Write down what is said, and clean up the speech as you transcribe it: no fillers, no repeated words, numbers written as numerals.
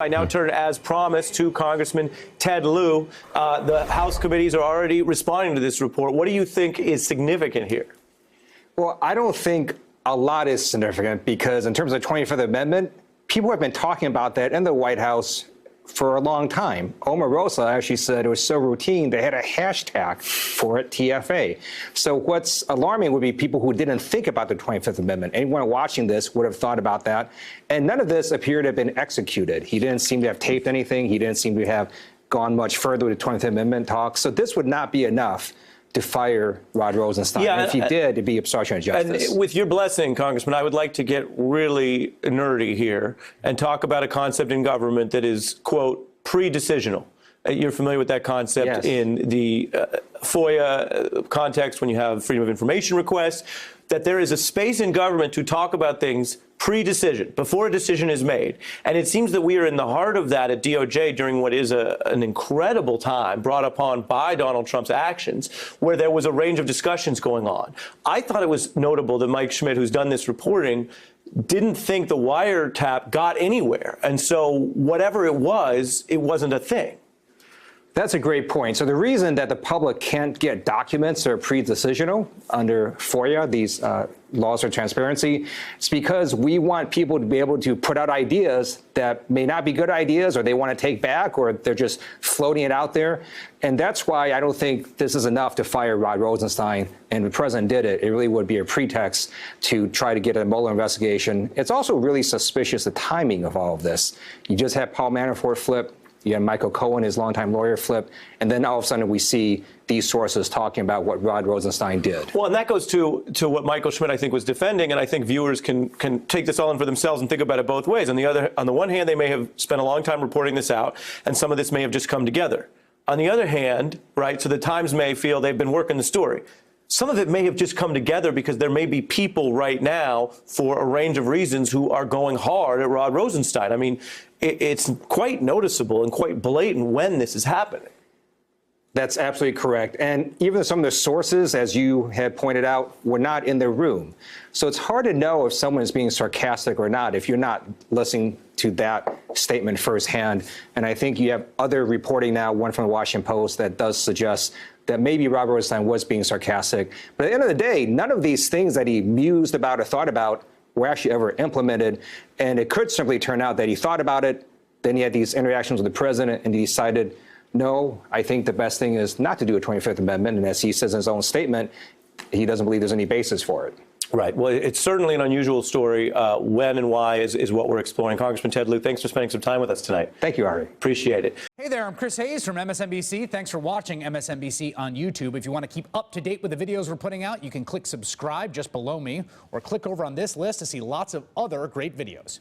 I now turn, as promised, to Congressman Ted Lieu. The House committees are already responding to this report. What do you think is significant here? Well, I don't think a lot is significant because in terms of the 25th Amendment, people have been talking about that in the White House for a long time. Omarosa actually said it was so routine, they had a hashtag for it, TFA. So what's alarming would be people who didn't think about the 25th Amendment. Anyone watching this would have thought about that. And none of this appeared to have been executed. He didn't seem to have taped anything. He didn't seem to have gone much further with the 25th Amendment talks. So this would not be enough to fire Rod Rosenstein. Yeah, and if he did, it'd be obstruction of justice. And with your blessing, Congressman, I would like to get really nerdy here and talk about a concept in government that is, quote, pre-decisional. You're familiar with that concept. Yes. In the FOIA context, when you have freedom of information requests, that there is a space in government to talk about things pre-decision, before a decision is made. And it seems that we are in the heart of that at DOJ during what is an incredible time brought upon by Donald Trump's actions, where there was a range of discussions going on. I thought it was notable that Mike Schmidt, who's done this reporting, didn't think the wiretap got anywhere. And so whatever it wasn't a thing. That's a great point. So the reason that the public can't get documents that are pre-decisional under FOIA, these laws of transparency, is because we want people to be able to put out ideas that may not be good ideas or they want to take back or they're just floating it out there. And that's why I don't think this is enough to fire Rod Rosenstein. And if the president did it, it really would be a pretext to try to get a Mueller investigation. It's also really suspicious, the timing of all of this. You just had Paul Manafort flip. You have Michael Cohen, his longtime lawyer, flip, and then all of a sudden we see these sources talking about what Rod Rosenstein did. Well, and that goes to what Michael Schmidt, I think, was defending, and I think viewers can take this all in for themselves and think about it both ways. On the one hand, they may have spent a long time reporting this out, and some of this may have just come together. On the other hand, right, so the Times may feel they've been working the story. Some of it may have just come together because there may be people right now, for a range of reasons, who are going hard at Rod Rosenstein. I mean, it's quite noticeable and quite blatant when this is happening. That's absolutely correct. And even some of the sources, as you had pointed out, were not in the room. So it's hard to know if someone is being sarcastic or not if you're not listening to that statement firsthand. And I think you have other reporting now, one from the Washington Post, that does suggest that maybe Rod Rosenstein was being sarcastic. But at the end of the day, none of these things that he mused about or thought about were actually ever implemented. And it could simply turn out that he thought about it, then he had these interactions with the president, and he decided, no, I think the best thing is not to do a 25th Amendment. And as he says in his own statement, he doesn't believe there's any basis for it. Right. Well, it's certainly an unusual story. When and why is what we're exploring. Congressman Ted Lieu, thanks for spending some time with us tonight. Thank you, Ari. Appreciate it. Hey there, I'm Chris Hayes from MSNBC. Thanks for watching MSNBC on YouTube. If you want to keep up to date with the videos we're putting out, you can click subscribe just below me or click over on this list to see lots of other great videos.